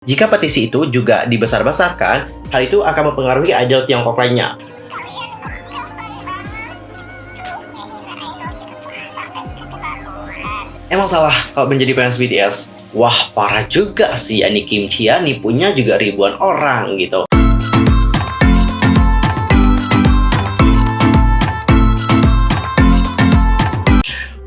Jika petisi itu juga dibesar-besarkan, hal itu akan mempengaruhi idol Tiongkok lainnya. Emang salah kalau menjadi fans BTS? Wah, parah juga sih, Ani Kim Chia nipunya juga ribuan orang gitu.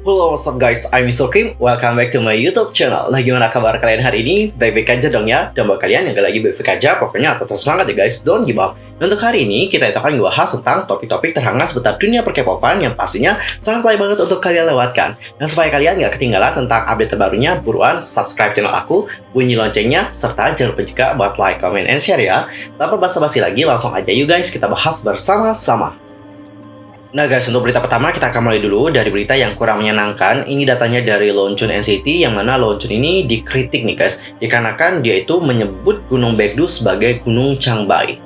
Halo, what's up guys? I'm Mr. Kim. Welcome back to my YouTube channel. Nah, gimana kabar kalian hari ini? Baik-baik aja dong ya? Dan buat kalian yang gak lagi baik-baik aja, pokoknya tetap semangat ya guys. Don't give up. Dan untuk hari ini, kita akan bahas tentang topik-topik terhangat seputar dunia per-K-popan yang pastinya sangat banget untuk kalian lewatkan. Dan supaya kalian gak ketinggalan tentang update terbarunya, buruan subscribe channel aku, bunyi loncengnya, serta jangan lupa juga buat like, comment, and share ya. Tanpa basa-basi lagi, langsung aja yuk guys, kita bahas bersama-sama. Nah guys, untuk berita pertama kita akan mulai dulu dari berita yang kurang menyenangkan. Ini datanya dari Longjun NCT, yang mana Longjun ini dikritik nih guys, dikarenakan dia itu menyebut Gunung Baekdu sebagai Gunung Changbai.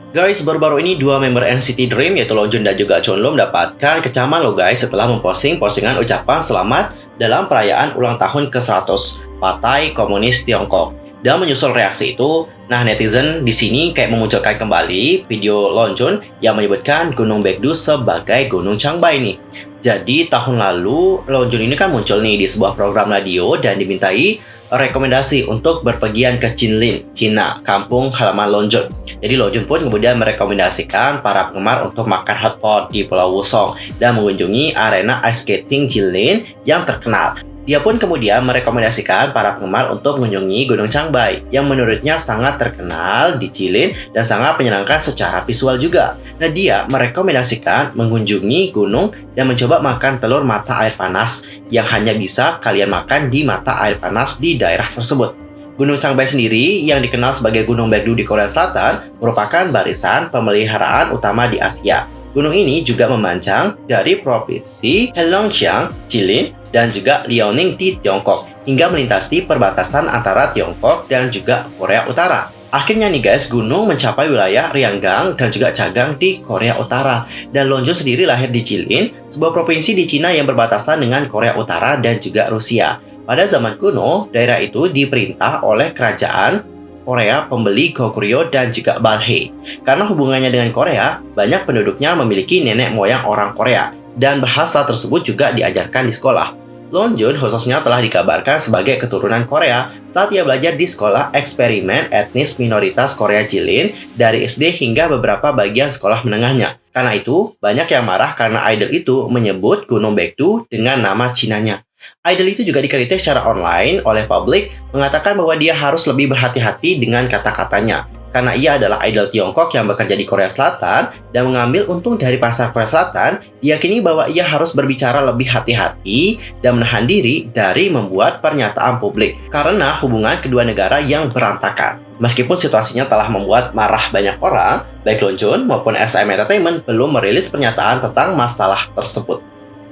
Guys, baru-baru ini dua member NCT Dream yaitu Longjun dan juga Chonlo mendapatkan kecaman lo guys setelah memposting postingan ucapan selamat dalam perayaan ulang tahun ke-100 Partai Komunis Tiongkok. Dan menyusul reaksi itu, nah netizen di sini kayak memunculkan kembali video Longjun yang menyebutkan Gunung Baekdu sebagai Gunung Changbai nih. Jadi tahun lalu Longjun ini kan muncul nih di sebuah program radio dan dimintai rekomendasi untuk berpergian ke Jilin, Cina, kampung halaman Longjun. Jadi Longjun pun kemudian merekomendasikan para penggemar untuk makan hotpot di Pulau Wusong dan mengunjungi arena ice skating Jilin yang terkenal. Dia pun kemudian merekomendasikan para penggemar untuk mengunjungi Gunung Changbai yang menurutnya sangat terkenal di Jilin dan sangat menyenangkan secara visual juga. Nah, dia merekomendasikan mengunjungi gunung dan mencoba makan telur mata air panas yang hanya bisa kalian makan di mata air panas di daerah tersebut. Gunung Changbai sendiri yang dikenal sebagai Gunung Baekdu di Korea Selatan merupakan barisan pemeliharaan utama di Asia. Gunung ini juga memanjang dari provinsi Heilongjiang, Jilin, dan juga Liaoning di Tiongkok, hingga melintasi perbatasan antara Tiongkok dan juga Korea Utara. Akhirnya nih guys, gunung mencapai wilayah Ryanggang dan juga Chagang di Korea Utara. Dan Longjun sendiri lahir di Jilin, sebuah provinsi di Cina yang berbatasan dengan Korea Utara dan juga Rusia. Pada zaman kuno, daerah itu diperintah oleh kerajaan Korea pembeli Goguryeo dan juga Balhae. Karena hubungannya dengan Korea, banyak penduduknya memiliki nenek moyang orang Korea, dan bahasa tersebut juga diajarkan di sekolah. Longjun khususnya telah dikabarkan sebagai keturunan Korea saat ia belajar di sekolah eksperimen etnis minoritas Korea Jilin dari SD hingga beberapa bagian sekolah menengahnya. Karena itu, banyak yang marah karena idol itu menyebut Gunung Baekdu dengan nama Cinanya. Idol itu juga dikritik secara online oleh publik, mengatakan bahwa dia harus lebih berhati-hati dengan kata-katanya. Karena ia adalah idol Tiongkok yang bekerja di Korea Selatan dan mengambil untung dari pasar Korea Selatan, diyakini bahwa ia harus berbicara lebih hati-hati dan menahan diri dari membuat pernyataan publik karena hubungan kedua negara yang berantakan. Meskipun situasinya telah membuat marah banyak orang, baik Longjun maupun SM Entertainment belum merilis pernyataan tentang masalah tersebut.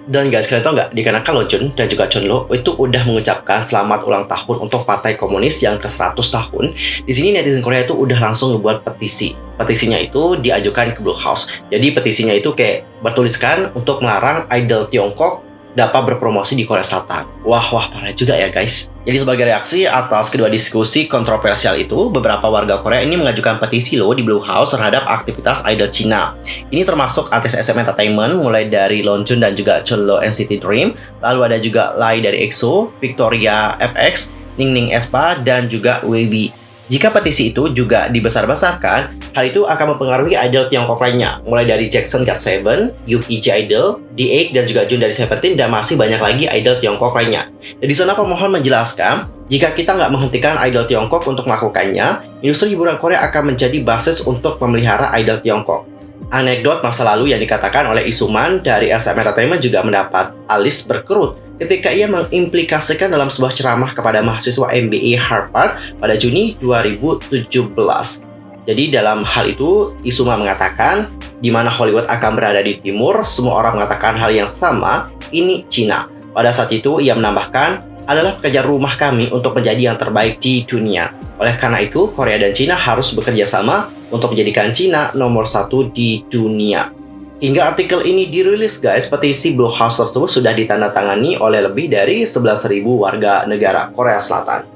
Dan guys, kalian tau nggak, dikarenakan Longjun dan juga Chonlo itu udah mengucapkan selamat ulang tahun untuk Partai Komunis yang ke-100 tahun. Di sini netizen Korea itu udah langsung ngebuat petisi. Petisinya itu diajukan ke Blue House. Jadi petisinya itu kayak bertuliskan untuk melarang idol Tiongkok dapat berpromosi di Korea Selatan. Wah, parah juga ya guys. Jadi sebagai reaksi atas kedua diskusi kontroversial itu, beberapa warga Korea ini mengajukan petisi loh di Blue House terhadap aktivitas idol Cina. Ini termasuk artis SM Entertainment, mulai dari Longjun dan juga Chonlo NCT Dream, lalu ada juga Lai dari EXO, Victoria FX, Ningning Aespa, dan juga WayV. Jika petisi itu juga dibesar-besarkan, hal itu akan mempengaruhi idol Tiongkok lainnya, mulai dari Jackson GOT7, Yuki J Idol, D8, dan juga Jun dari Seventeen, dan masih banyak lagi idol Tiongkok lainnya. Dan di sana pemohon menjelaskan, jika kita nggak menghentikan idol Tiongkok untuk melakukannya, industri hiburan Korea akan menjadi basis untuk memelihara idol Tiongkok. Anekdot masa lalu yang dikatakan oleh Isuman dari SM Entertainment juga mendapat alis berkerut ketika ia mengimplikasikan dalam sebuah ceramah kepada mahasiswa MBA Harvard pada Juni 2017. Jadi dalam hal itu, Isuma mengatakan, di mana Hollywood akan berada di timur, semua orang mengatakan hal yang sama, ini Cina. Pada saat itu, ia menambahkan, adalah pekerjaan rumah kami untuk menjadi yang terbaik di dunia. Oleh karena itu, Korea dan Cina harus bekerja sama untuk menjadikan Cina nomor 1 di dunia. Hingga artikel ini dirilis guys, petisi Blue House tersebut sudah ditandatangani oleh lebih dari 11.000 warga negara Korea Selatan.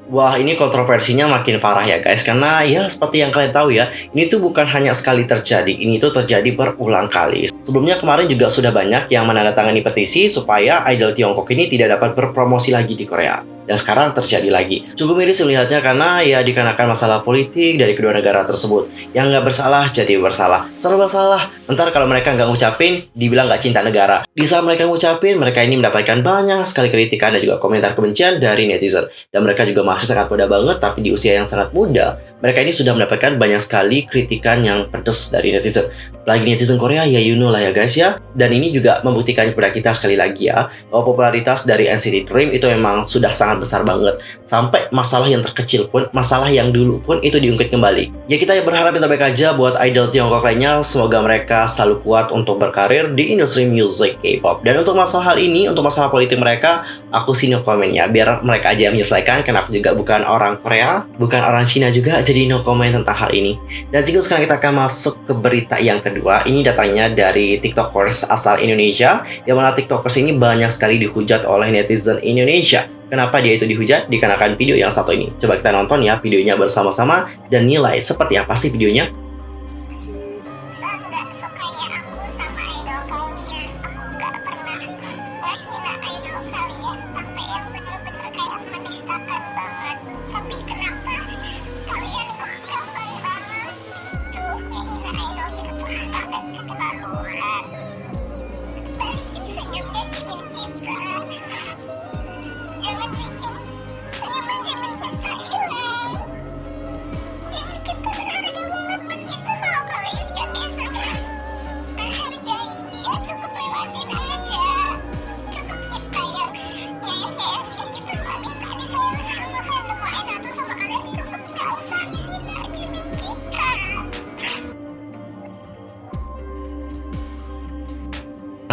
Wah, ini kontroversinya makin parah ya guys, karena ya seperti yang kalian tahu ya, ini tuh bukan hanya sekali terjadi, ini tuh terjadi berulang kali. Sebelumnya kemarin juga sudah banyak yang menandatangani petisi supaya idol Tiongkok ini tidak dapat berpromosi lagi di Korea. Dan sekarang terjadi lagi. Cukup miris melihatnya karena ya dikarenakan masalah politik dari kedua negara tersebut. Yang nggak bersalah jadi bersalah. Serba salah. Ntar kalau mereka nggak ngucapin, dibilang nggak cinta negara. Di saat mereka ngucapin, mereka ini mendapatkan banyak sekali kritikan dan juga komentar kebencian dari netizen. Dan mereka juga masih sangat muda banget, tapi di usia yang sangat muda, mereka ini sudah mendapatkan banyak sekali kritikan yang pedes dari netizen. Apalagi netizen Korea, ya you know lah ya guys ya. Dan ini juga membuktikan kepada kita sekali lagi ya, bahwa popularitas dari NCT Dream itu memang sudah sangat besar banget. Sampai masalah yang terkecil pun, masalah yang dulu pun itu diungkit kembali. Ya kita berharap yang terbaik aja buat idol Tiongkok lainnya. Semoga mereka selalu kuat untuk berkarir di industri musik K-pop. Dan untuk masalah hal ini, untuk masalah politik mereka, aku sih no comment ya. Biar mereka aja yang menyelesaikan, karena aku juga bukan orang Korea, bukan orang Cina juga, jadi no comment tentang hal ini. Dan juga sekarang kita akan masuk ke berita yang kedua. Ini datangnya dari TikTokers asal Indonesia, yang mana TikTokers ini banyak sekali dihujat oleh netizen Indonesia. Kenapa dia itu dihujat? Dikarenakan video yang satu ini. Coba kita nonton ya videonya bersama-sama dan nilai seperti apa sih videonya.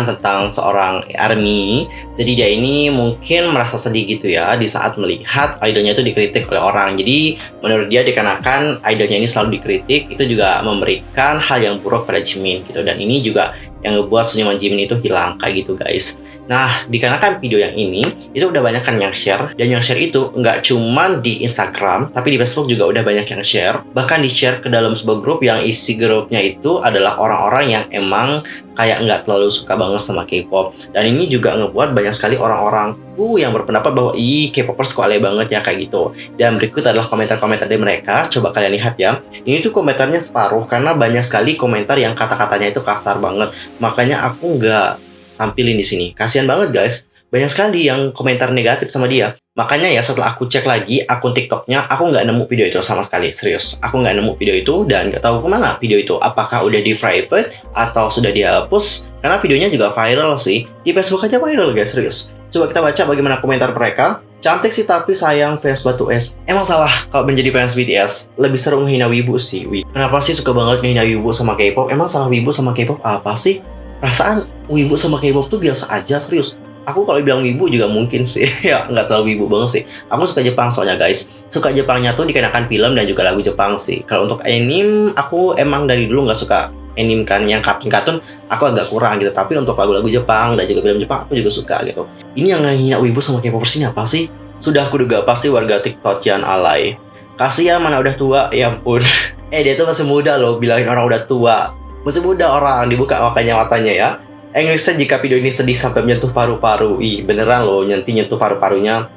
Tentang seorang ARMY. Jadi dia ini mungkin merasa sedih gitu ya di saat melihat idolnya itu dikritik oleh orang. Jadi menurut dia dikarenakan idolnya ini selalu dikritik, itu juga memberikan hal yang buruk pada Jimin gitu. Dan ini juga yang ngebuat senyuman Jimin itu hilang kayak gitu guys. Nah, dikarenakan video yang ini, itu udah banyak kan yang share. Dan yang share itu nggak cuman di Instagram, tapi di Facebook juga udah banyak yang share. Bahkan di-share ke dalam sebuah grup yang isi grupnya itu adalah orang-orang yang emang kayak nggak terlalu suka banget sama K-pop. Dan ini juga ngebuat banyak sekali orang-orang yang berpendapat bahwa ih K-popers kok alay banget ya kayak gitu. Dan berikut adalah komentar-komentar dari mereka. Coba kalian lihat ya. Ini tuh komentarnya separuh karena banyak sekali komentar yang kata-katanya itu kasar banget. Makanya aku nggak tampilin di sini. Kasihan banget guys. Banyak sekali yang komentar negatif sama dia. Makanya ya setelah aku cek lagi akun TikToknya, aku nggak nemu video itu sama sekali. Serius, aku nggak nemu video itu dan nggak tahu kemana video itu. Apakah udah di private atau sudah dihapus? Karena videonya juga viral sih. Di Facebook aja viral guys, serius. Coba kita baca bagaimana komentar mereka. Cantik sih tapi sayang fans batu es. Emang salah kalau menjadi fans BTS. Lebih seru menghina wibu sih. Kenapa sih suka banget menghina wibu sama K-pop? Emang salah wibu sama K-pop apa sih? Perasaan wibu sama K-pop tuh biasa aja, serius. Aku kalau bilang wibu juga mungkin sih, ya nggak terlalu wibu banget sih. Aku suka Jepang soalnya guys. Suka Jepangnya tuh dikenakan film dan juga lagu Jepang sih. Kalau untuk anime, aku emang dari dulu nggak suka anime kan. Yang kartun-kartun aku agak kurang gitu. Tapi untuk lagu-lagu Jepang dan juga film Jepang, aku juga suka gitu. Ini yang ngehina wibu sama K-popers ini apa sih? Sudah aku duga pasti warga TikTok yang alay. Kasihan mana udah tua, ya ampun. Dia tuh masih muda loh, bilangin orang udah tua. Masih muda orang, dibuka makanya matanya ya. Inggrisnya jika video ini sedih sampai menyentuh paru-paru. Ih, beneran loh nyentuh paru-parunya.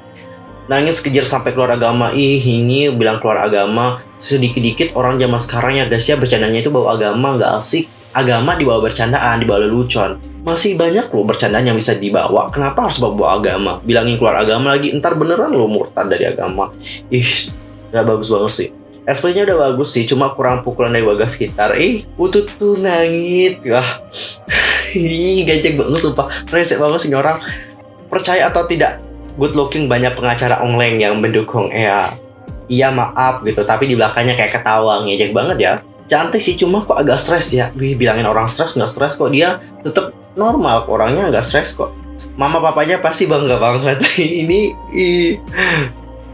Nangis kejar sampai keluar agama. Ih, ini bilang keluar agama. Sedikit-dikit orang zaman sekarang ya guys ya, bercandanya itu bawa agama, nggak asik. Agama dibawa bercandaan, dibawa lelucon. Masih banyak loh bercandaan yang bisa dibawa. Kenapa harus bawa agama? Bilangin keluar agama lagi, ntar beneran loh murtad dari agama. Ih, nggak bagus banget sih. Ekspresinya udah bagus sih, cuma kurang pukulan dari warga sekitar. Utut tuh nangis. Wah, gajek banget sumpah. Resek banget sih orang. Percaya atau tidak, good looking banyak pengacara online yang mendukung. Iya maaf gitu, tapi di belakangnya kayak ketawa, ngejek banget ya. Cantik sih, cuma kok agak stres ya. Bilangin orang stres, nggak stres kok, dia tetap normal, orangnya nggak stres kok. Mama papanya pasti bangga banget. Ini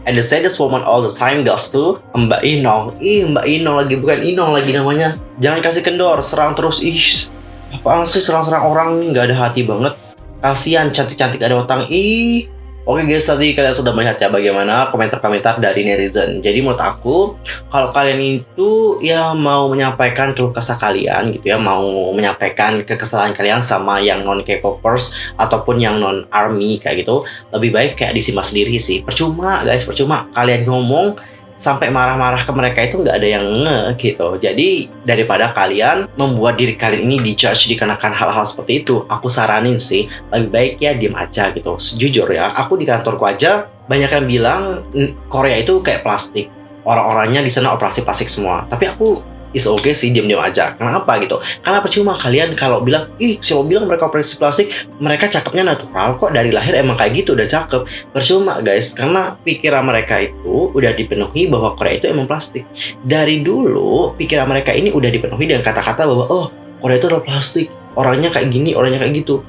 and the saddest woman all the time goes to Mbak Inong. Mbak Inong lagi, bukan Inong lagi namanya. Jangan kasih kendor, serang terus. Apaan sih serang-serang orang nih, nggak ada hati banget. Kasian cantik-cantik ada utang. Oke guys, tadi kalian sudah melihat ya bagaimana komentar-komentar dari netizen. Jadi menurut aku, kalau kalian itu ya mau menyampaikan keluh kesah kalian gitu ya, mau menyampaikan kekesalan kalian sama yang non K-popers ataupun yang non ARMY kayak gitu, lebih baik kayak disimak sendiri sih. Percuma guys, percuma kalian ngomong sampai marah-marah ke mereka itu nggak ada yang gitu. Jadi daripada kalian membuat diri kalian ini dijudge dikarenakan hal-hal seperti itu, aku saranin sih lebih baik ya diem aja gitu. Jujur ya, aku di kantorku aja banyak yang bilang Korea itu kayak plastik. Orang-orangnya di sana operasi plastik semua. Tapi aku is okay sih diem-diem aja. Kenapa gitu? Karena percuma kalian kalau bilang, ih siapa bilang mereka operasi plastik, mereka cakepnya natural kok, dari lahir emang kayak gitu udah cakep. Percuma guys, karena pikiran mereka itu udah dipenuhi bahwa Korea itu emang plastik. Dari dulu pikiran mereka ini udah dipenuhi dengan kata-kata bahwa oh Korea itu adalah plastik, orangnya kayak gini, orangnya kayak gitu.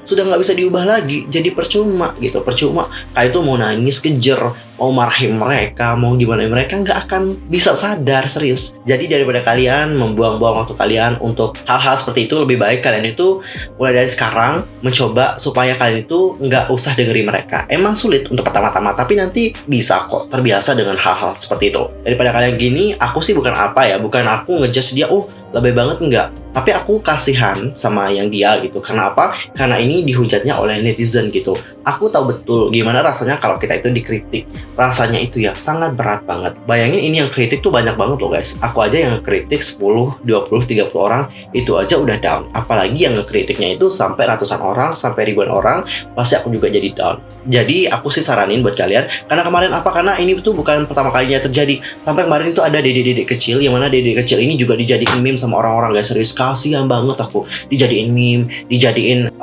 Sudah nggak bisa diubah lagi, jadi percuma gitu, percuma. Kalian tuh mau nangis kejer, mau marahin mereka, mau gimana, mereka nggak akan bisa sadar, serius. Jadi daripada kalian membuang-buang waktu kalian untuk hal-hal seperti itu, lebih baik kalian itu mulai dari sekarang mencoba supaya kalian itu nggak usah dengerin mereka. Emang sulit untuk pertama-tama, tapi nanti bisa kok terbiasa dengan hal-hal seperti itu. Daripada kalian gini, aku sih bukan apa ya, bukan aku ngejudge dia, oh lebih banget enggak. Tapi aku kasihan sama yang dia gitu. Karena apa? Karena ini dihujatnya oleh netizen gitu. Aku tahu betul gimana rasanya kalau kita itu dikritik. Rasanya itu ya sangat berat banget. Bayangin ini yang kritik tuh banyak banget loh guys. Aku aja yang kritik 10, 20, 30 orang itu aja udah down. Apalagi yang ngekritiknya itu sampai ratusan orang, sampai ribuan orang, pasti aku juga jadi down. Jadi aku sih saranin buat kalian, karena kemarin apa? Karena ini tuh bukan pertama kalinya terjadi. Sampai kemarin itu ada dede-dede kecil, yang mana dede kecil ini juga dijadiin meme sama orang-orang guys. Serius, kasihan banget aku. Dijadiin meme, dijadiin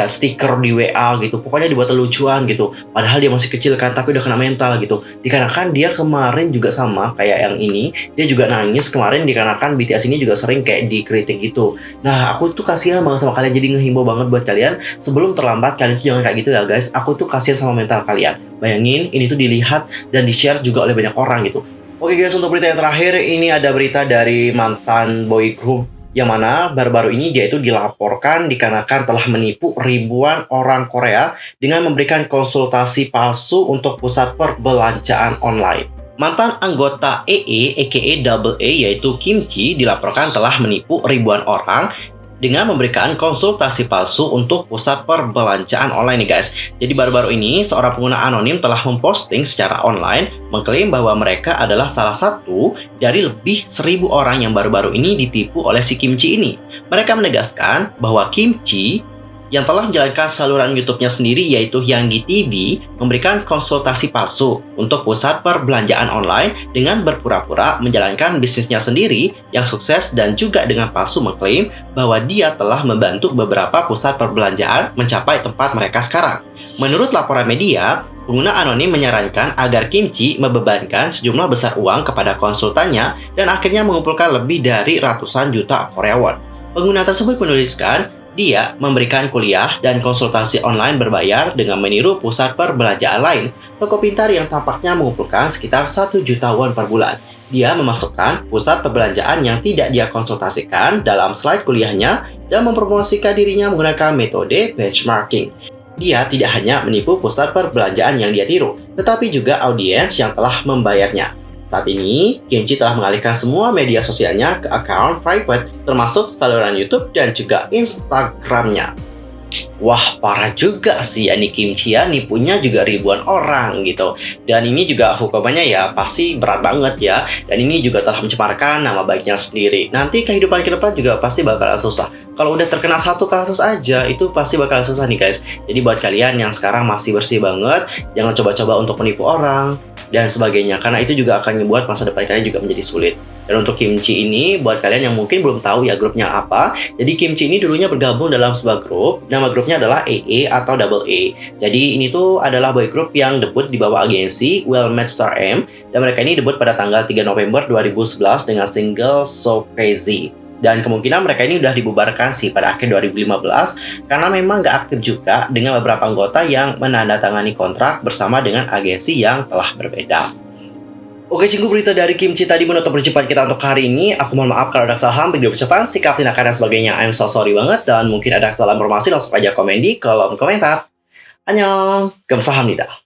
stiker di WA gitu. Pokoknya dibuat lucuan gitu. Padahal dia masih kecil kan, tapi udah kena mental gitu. Dikarenakan dia kemarin juga sama kayak yang ini, dia juga nangis kemarin dikarenakan BTS ini juga sering kayak dikritik gitu. Nah, aku tuh kasihan banget sama kalian, jadi ngehimbau banget buat kalian sebelum terlambat kalian tuh jangan kayak gitu ya guys. Aku tuh kasihan sama mental kalian. Bayangin ini tuh dilihat dan di-share juga oleh banyak orang gitu. Oke guys, untuk berita yang terakhir ini ada berita dari mantan boy group yang mana baru-baru ini dia itu dilaporkan dikarenakan telah menipu ribuan orang Korea dengan memberikan konsultasi palsu untuk pusat perbelanjaan online. Mantan anggota EE aka Double A yaitu Kim Chi dilaporkan telah menipu ribuan orang dengan memberikan konsultasi palsu untuk pusat perbelanjaan online nih guys. Jadi baru-baru ini seorang pengguna anonim telah memposting secara online mengklaim bahwa mereka adalah salah satu dari lebih 1.000 orang yang baru-baru ini ditipu oleh si Kim Chi ini. Mereka menegaskan bahwa Kim Chi yang telah menjalankan saluran YouTube-nya sendiri yaitu Hyanggi TV memberikan konsultasi palsu untuk pusat perbelanjaan online dengan berpura-pura menjalankan bisnisnya sendiri yang sukses dan juga dengan palsu mengklaim bahwa dia telah membantu beberapa pusat perbelanjaan mencapai tempat mereka sekarang. Menurut laporan media, pengguna anonim menyarankan agar Kim Chi membebankan sejumlah besar uang kepada konsultannya dan akhirnya mengumpulkan lebih dari ratusan juta Korea won. Pengguna tersebut menuliskan dia memberikan kuliah dan konsultasi online berbayar dengan meniru pusat perbelanjaan lain, toko pintar yang tampaknya mengumpulkan sekitar 1 juta won per bulan. Dia memasukkan pusat perbelanjaan yang tidak dia konsultasikan dalam slide kuliahnya dan mempromosikan dirinya menggunakan metode benchmarking. Dia tidak hanya menipu pusat perbelanjaan yang dia tiru, tetapi juga audiens yang telah membayarnya. Saat ini, Kim Chi telah mengalihkan semua media sosialnya ke account private, termasuk saluran YouTube dan juga Instagramnya. Wah, parah juga sih ini Kim Chi ya, nipunya juga ribuan orang gitu. Dan ini juga hukumannya ya pasti berat banget ya. Dan ini juga telah mencemarkan nama baiknya sendiri. Nanti kehidupan ke depan juga pasti bakal susah. Kalau udah terkena satu kasus aja, itu pasti bakal susah nih guys. Jadi buat kalian yang sekarang masih bersih banget, jangan coba-coba untuk menipu orang dan sebagainya, karena itu juga akan membuat masa depan kalian juga menjadi sulit. Dan untuk Kim Chi ini, buat kalian yang mungkin belum tahu ya grupnya apa, jadi Kim Chi ini dulunya bergabung dalam sebuah grup, nama grupnya adalah EE atau Double A. Jadi ini tuh adalah boy group yang debut di bawah agensi Well Met Star M, dan mereka ini debut pada tanggal 3 November 2011 dengan single So Crazy. Dan kemungkinan mereka ini udah dibubarkan sih pada akhir 2015 karena memang nggak aktif juga dengan beberapa anggota yang menandatangani kontrak bersama dengan agensi yang telah berbeda. Oke, cinggu berita dari Kim Chi tadi menutup perjumpaan kita untuk hari ini. Aku mohon maaf kalau ada kesalahan, video ucapan, sikap, tindakan, dan sebagainya. I'm so sorry banget, dan mungkin ada kesalahan informasi langsung aja komen di kolom komentar. 안녕. 감사합니다.